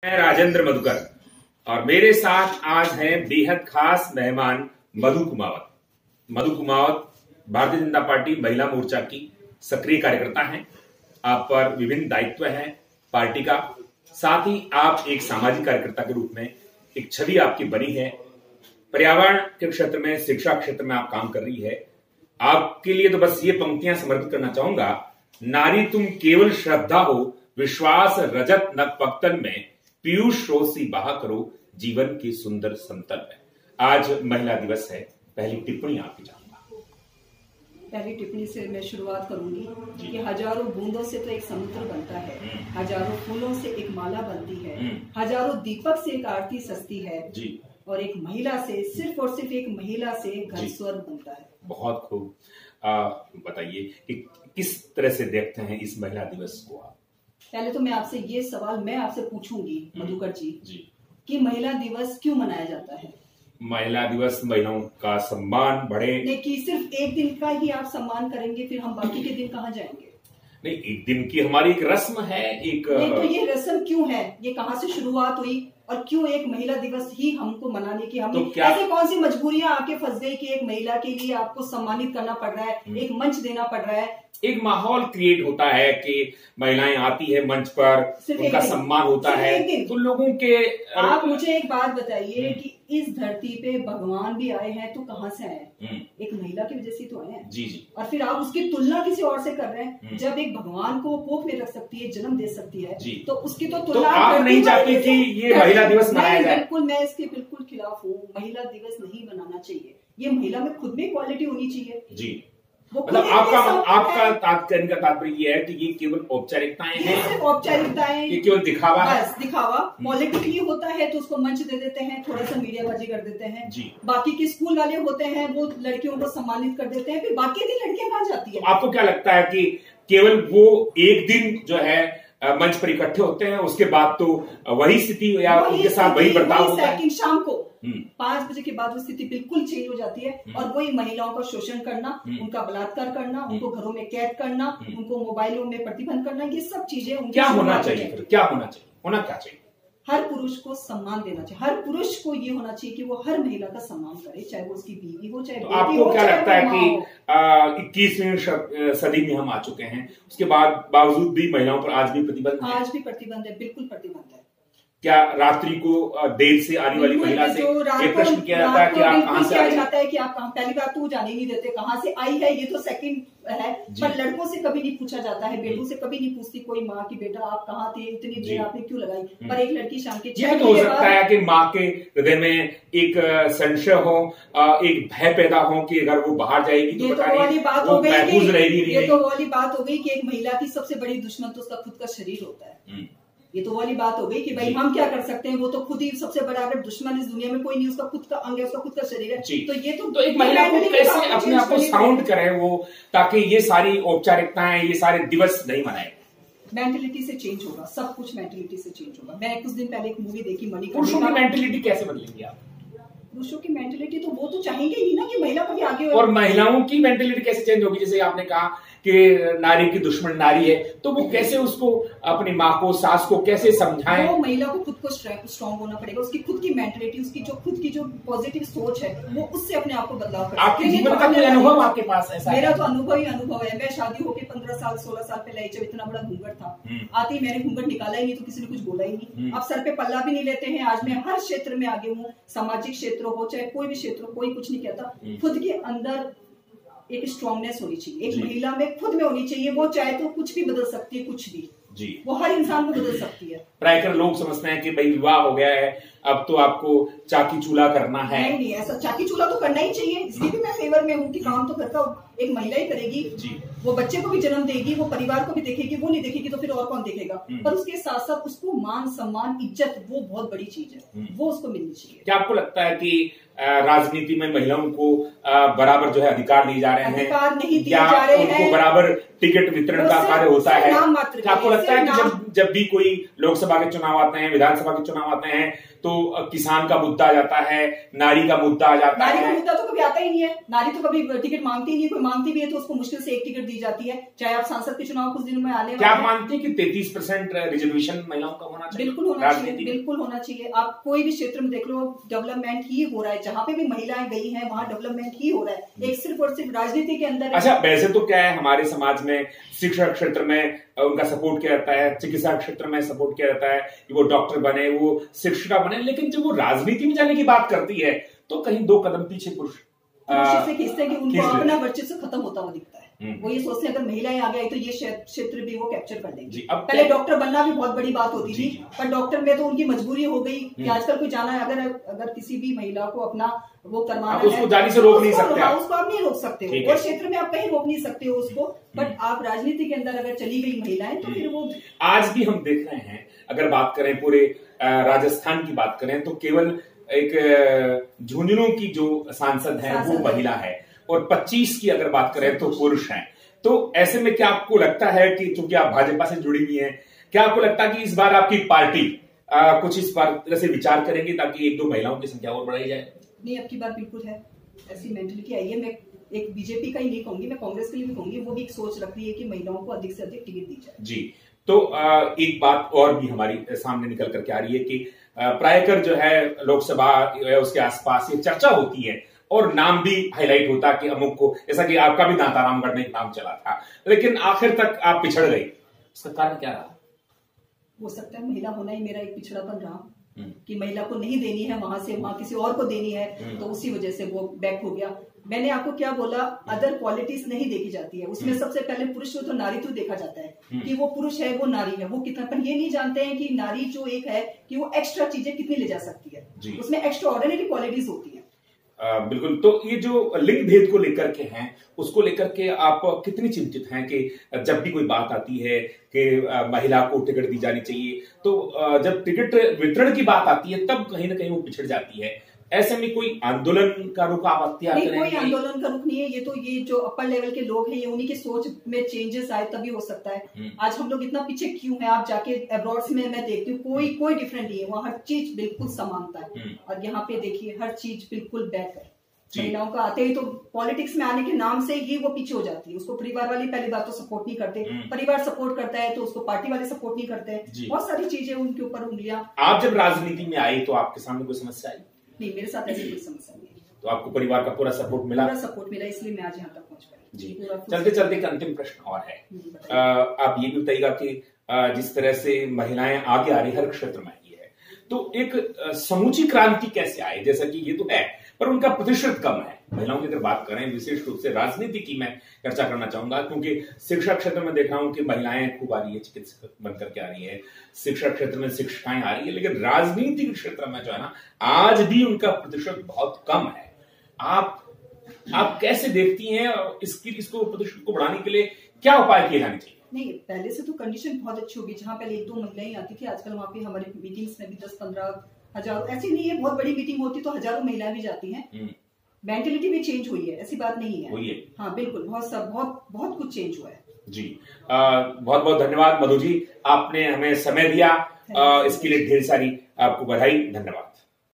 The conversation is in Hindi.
मैं राजेंद्र मधुकर और मेरे साथ आज हैं बेहद खास मेहमान मधु कुमावत। मधु कुमावत भारतीय जनता पार्टी महिला मोर्चा की सक्रिय कार्यकर्ता हैं। आप पर विभिन्न दायित्व हैं पार्टी का, साथ ही आप एक सामाजिक कार्यकर्ता के रूप में एक छवि आपकी बनी है। पर्यावरण के क्षेत्र में, शिक्षा क्षेत्र में आप काम कर रही है। आपके लिए तो बस ये पंक्तियां समर्पित करना चाहूंगा। नारी तुम केवल श्रद्धा हो, विश्वास रजत नभ पक्तन में, पीयूष रोसी बहा करो जीवन के सुंदर समतल में। आज महिला दिवस है, पहली टिप्पणी आपकी चाहूंगा। पहली टिप्पणी से मैं शुरुआत करूंगी कि हजारों बूंदों से तो एक समुद्र बनता है, हजारों फूलों से एक माला बनती है, हजारों दीपक से एक आरती सजती है जी। और एक महिला से, सिर्फ और सिर्फ एक महिला से घर स्वर्ग बनता है। बहुत खूब। बताइए कि किस तरह से देखते हैं इस महिला दिवस को आप? पहले तो मैं आपसे ये सवाल मैं आपसे पूछूंगी मधुकर जी कि महिला दिवस क्यों मनाया जाता है? महिला दिवस महिलाओं का सम्मान बढ़े। नहीं कि सिर्फ एक दिन का ही आप सम्मान करेंगे, फिर हम बाकी के दिन कहाँ जाएंगे? नहीं, एक दिन की हमारी एक रस्म है। एक नहीं, तो ये रस्म क्यों है? ये कहाँ से शुरुआत हुई और क्यों एक महिला दिवस ही हमको मनाने की? हमें तो ऐसी कौन सी मजबूरियां आके फंस गई कि एक महिला के लिए आपको सम्मानित करना पड़ रहा है, एक मंच देना पड़ रहा है? एक माहौल क्रिएट होता है कि महिलाएं आती है मंच पर, उनका सम्मान होता है, तो लोगों के। आप मुझे एक बात बताइए कि इस धरती पे भगवान भी आए हैं तो कहाँ से आए हैं? एक महिला की वजह से तो आए हैं जी। और फिर आप उसकी तुलना किसी और से कर रहे हैं। जब एक भगवान को कोख में रख सकती है, जन्म दे सकती है तो उसकी तो तुलना आप नहीं चाहती कि ये महिला दिवस मनाया जाए? बिल्कुल, मैं इसके बिल्कुल खिलाफ हूँ। महिला दिवस नहीं मनाना चाहिए। ये महिला में खुद में क्वालिटी होनी चाहिए जी। मतलब आपका तात्पर्य का तात्पर्य ये है कि ये केवल औपचारिकताएं हैं, सिर्फ औपचारिकताएं, ये केवल दिखावा है, बस दिखावा। पॉलिटिकली होता है तो उसको मंच दे देते हैं, थोड़ा सा मीडियाबाजी कर देते हैं जी। बाकी के स्कूल वाले होते हैं वो लड़कियों को सम्मानित कर देते हैं, फिर बाकी दिन लड़कियां कहाँ जाती है? तो आपको क्या लगता है कि केवल वो एक दिन जो है मंच पर इकट्ठे होते हैं, उसके बाद तो वही स्थिति या उनके साथ वही बर्ताव होता है? शाम को 5 बजे के बाद वो स्थिति बिल्कुल चेंज हो जाती है और वही महिलाओं का शोषण करना, उनका बलात्कार करना, उनको घरों में कैद करना, उनको मोबाइलों में प्रतिबंध करना, ये सब चीजें क्या होना चाहिए? फिर क्या होना चाहिए? होना क्या चाहिए? हर पुरुष को सम्मान देना चाहिए। हर पुरुष को ये होना चाहिए कि वो हर महिला का सम्मान करे, चाहे वो उसकी बीवी हो, चाहे बेटी हो। आपको क्या लगता है कि 21वीं सदी में हम आ चुके हैं, उसके बावजूद भी महिलाओं पर आज भी प्रतिबंध है? आज भी प्रतिबंध है, बिल्कुल प्रतिबंध है। क्या रात्रि को देर से आने वाली महिला से एक प्रश्न किया जाता है कि आप कहाँ से आए? जाता है कि आप कहाँ? पहली बात तो वो जाने नहीं देते कहाँ से आई है, ये तो सेकंड है। पर लड़कों से कभी नहीं पूछा जाता है, बेटों से कभी नहीं पूछती कोई माँ की बेटा आप कहाँ थे, इतनी देर आपने क्यों लगाई? पर एक लड़की शाम के 6 बजे हो सकता है कि माँ के हृदय में एक संशय हो, एक भय पैदा हो कि अगर वो बाहर जाएगी तो पता नहीं वो महफूज रहेगी। ये तो वाली बात हो गई कि एक महिला की सबसे बड़ी दुश्मन तो उसका खुद का शरीर होता है। ये तो वाली बात हो गई कि भाई हम क्या कर सकते हैं, वो तो खुद ही सबसे बड़ा अगर दुश्मन इस दुनिया में कोई नहीं, उसका खुद का अंग है, उसका खुद का शरीर है। तो ये तो एक महिला को कैसे अपने आप को साउंड करे वो, ताकि ये सारी औपचारिकताएं, ये सारे दिवस नहीं मनाए? मेंटेलिटी से चेंज होगा, सब कुछ मेंटेलिटी से चेंज होगा। मैं कुछ दिन पहले एक मूवी देखी मणिकर्णिका। पुरुषों की मेंटेलिटी कैसे बदलेंगी आप? पुरुषों की मेंटेलिटी तो वो तो चाहेंगे ही ना कि महिला को भी आगे हो। और महिलाओं की मेंटेलिटी कैसे चेंज होगी? जैसे आपने कहा कि नारी की दुश्मन नारी है, तो वो कैसे उसको अपनी माँ को, सास को कैसे समझाएं? वो महिला को खुद को स्ट्रॉन्ग होना पड़ेगा। उसकी खुद की मेंटेलिटी, उसकी जो खुद की जो पॉजिटिव सोच है, वो उससे अपने आप को बदलाव कर। आपके जीवन का कोई अनुभव आपके पास ऐसा? मेरा तो अनुभव ही अनुभव है। मैं शादी होकर 15 साल 16 साल पहले आई, जब इतना बड़ा घूंघट था, आती मैंने घूंघट निकाला ही नहीं तो किसी ने कुछ बोला ही नहीं। अब सर पे पल्ला भी नहीं लेते हैं। आज मैं हर क्षेत्र में आगे हूँ, सामाजिक क्षेत्र हो चाहे कोई भी क्षेत्र हो, कोई कुछ नहीं कहता। खुद के अंदर एक स्ट्रॉन्गनेस होनी चाहिए, एक महिला में खुद में होनी चाहिए। वो चाहे तो कुछ भी बदल सकती है, कुछ भी जी। वो हर इंसान को बदल सकती है। प्रायकर लोग समझते हैं कि भाई विवाह हो गया है, अब तो आपको चाकी चूल्हा करना है। नहीं, ऐसा चाकी चूल्हा तो करना ही चाहिए। इसलिए भी मैं फेवर में हूँ कि काम तो घर का एक महिला ही करेगी जी। वो बच्चे को भी जन्म देगी, वो परिवार को भी देखेगी, वो नहीं देखेगी तो फिर और कौन देखेगा? पर उसके साथ साथ उसको मान सम्मान इज्जत, वो बहुत बड़ी चीज है, वो उसको मिलनी चाहिए। क्या आपको लगता है कि राजनीति में महिलाओं को बराबर जो है अधिकार दिए जा रहे हैं? अधिकार नहीं दिए जा रहे हैं। उनको बराबर टिकट वितरण का कार्य होता है? क्या आपको लगता है कि जब भी कोई लोकसभा के चुनाव आते हैं, विधानसभा के चुनाव आते हैं, तो किसान का मुद्दा आ जाता है, नारी का मुद्दा आ जाता है। नारी का मुद्दा तो कभी आता ही नहीं है। नारी तो कभी टिकट मांगती ही नहीं, कोई मांगती भी है तो उसको मुश्किल से एक टिकट दी जाती है। चाहे आप सांसद के चुनाव कुछ दिनों में आने वाले, क्या आप मानते हैं कि 33% रिजर्वेशन महिलाओं का होना चाहिए? बिल्कुल होना चाहिए, बिल्कुल होना चाहिए। आप कोई भी क्षेत्र में देख लो, डेवलपमेंट ही हो रहा है। जहाँ पे भी महिलाएं गई हैं वहाँ डेवलपमेंट ही हो रहा है। एक सिर्फ और सिर्फ राजनीति के अंदर। अच्छा, वैसे तो क्या है, हमारे समाज में शिक्षा क्षेत्र में उनका सपोर्ट किया जाता है, चिकित्सा क्षेत्र में सपोर्ट किया जाता है कि वो डॉक्टर बने, वो शिक्षिका बने, लेकिन जब वो राजनीति में जाने की बात करती है तो कहीं 2 कदम पीछे पुरुष से खींचते हैं कि उनको अपना वर्चस्व खत्म होता हुआ दिखता है। वो ये सोचते हैं अगर महिलाएं आ गई तो ये क्षेत्र भी वो कैप्चर कर लेंगे। पहले डॉक्टर बनना भी बहुत बड़ी बात होती थी, पर डॉक्टर में तो उनकी मजबूरी हो गई कि आजकल कोई जाना है, अगर किसी भी महिला को अपना वो करवाना है, उसको जाने से रोक नहीं सकते, उसको आप नहीं रोक सकते हो, और क्षेत्र में आप कहीं रोक नहीं सकते हो उसको। बट आप राजनीति के अंदर अगर चली गई महिलाएं तो फिर वो, आज भी हम देख रहे हैं, अगर बात करें पूरे राजस्थान की बात करें तो केवल एक झुंझुनू की जो सांसद है वो महिला है, और 25 की अगर बात करें तो पुरुष हैं। तो ऐसे में क्या आपको लगता है कि चूंकि आप भाजपा से जुड़ी हुई हैं, क्या आपको लगता है कि इस बार आपकी पार्टी कुछ इस बार से विचार करेंगे ताकि 1-2 महिलाओं की संख्या और बढ़ाई जाए? नहीं, अब की बार बिल्कुल है, ऐसी मेंटलिटी आई है। मैं एक बीजेपी का ही नहीं कहूंगी, मैं कांग्रेस के लिए भी कहूंगी, वो भी एक सोच रखती है कि महिलाओं को अधिक से अधिक टिकट दी जाए। जी, तो एक बात और भी हमारी सामने निकल करके आ रही है कि प्रायकर जो है लोकसभा उसके आसपास ये चर्चा होती है और नाम भी हाईलाइट होता है कि अमुक को, जैसा कि आपका भी दांतारामगढ़ में एक नाम चला था, लेकिन आखिर तक आप पिछड़ गई, इसका कारण क्या रहा? हो सकता है महिला होना ही मेरा एक पिछड़ापन रहा कि महिला को नहीं देनी है, वहां से वहां किसी और को देनी है, तो उसी वजह से वो बैक हो गया। मैंने आपको क्या बोला, अदर क्वालिटीज नहीं देखी जाती है उसमें। सबसे पहले पुरुष तो नारीत्व देखा जाता है कि वो पुरुष है, वो नारी है, वो कितना, पर ये नहीं जानते हैं कि नारी जो एक है कि वो एक्स्ट्रा चीजें कितनी ले जा सकती है, उसमें एक्स्ट्रा ऑर्डिनरी क्वालिटीज होती है। बिल्कुल। तो ये जो लिंग भेद को लेकर के हैं, उसको लेकर के आप कितनी चिंतित हैं कि जब भी कोई बात आती है कि महिला को टिकट दी जानी चाहिए, तो जब टिकट वितरण की बात आती है तब कहीं ना कहीं वो पिछड़ जाती है। ऐसे में कोई आंदोलन का रुख आप अख्तियार करेंगे? कोई आंदोलन का रुख नहीं है, ये जो अपर लेवल के लोग हैं, ये उन्हीं की सोच में चेंजेस आए तभी हो सकता है। आज हम लोग इतना पीछे क्यों हैं? आप जाके अब्रॉड में मैं देखती हूँ कोई डिफरेंट नहीं है, वहाँ हर चीज बिल्कुल समानता है, और यहाँ पे देखिए हर चीज बिल्कुल बैक है। महिलाओं का आते ही तो पॉलिटिक्स में आने के नाम से ही वो पीछे हो जाती है। उसको परिवार वाले पहली बात तो सपोर्ट नहीं करते, परिवार सपोर्ट करता है तो उसको पार्टी वाले सपोर्ट नहीं करते, बहुत सारी चीजें उनके ऊपर उंगलियां। आप जब राजनीति में आई तो आपके सामने कोई समस्या आई? नहीं, मेरे साथ ऐसी कोई समस्या नहीं है। तो आपको परिवार का पूरा सपोर्ट मिला? पूरा सपोर्ट मिला, इसलिए मैं आज यहाँ तक पहुंच पाई। जी, चलते चलते एक अंतिम प्रश्न और है, आप ये भी बताइएगा कि जिस तरह से महिलाएं आगे आ रही हर क्षेत्र में आई है, तो एक समूची क्रांति कैसे आए? जैसा कि ये तो है पर उनका प्रतिशत कम है। महिलाओं की अगर बात करें, विशेष रूप से राजनीति की मैं चर्चा करना चाहूंगा, क्योंकि शिक्षा क्षेत्र में देख रहा हूं कि महिलाएं खूब आ रही है, चिकित्सक बनकर के आ रही है, शिक्षा क्षेत्र में शिक्षिकाएं आ रही है, लेकिन राजनीतिक क्षेत्र में जो है ना, आज भी उनका प्रतिशत बहुत कम है। आप कैसे देखती हैं इसको प्रतिशत को बढ़ाने के लिए क्या उपाय किए जाने चाहिए? नहीं, पहले से तो कंडीशन बहुत अच्छी होगी। जहाँ पहले 1-2 महिलाएं आती थी, आजकल वहाँ पे हमारे मीटिंग्स में भी 10-15 हजार, ऐसी नहीं है, बहुत बड़ी मीटिंग होती तो हजारों महिलाएं भी जाती हैं। मेंटेलिटी भी चेंज हुई है, ऐसी बात नहीं है। हाँ बिल्कुल, बहुत कुछ चेंज हुआ है। जी, बहुत बहुत धन्यवाद मधु जी, आपने हमें समय दिया, इसके लिए ढेर सारी आपको बधाई, धन्यवाद।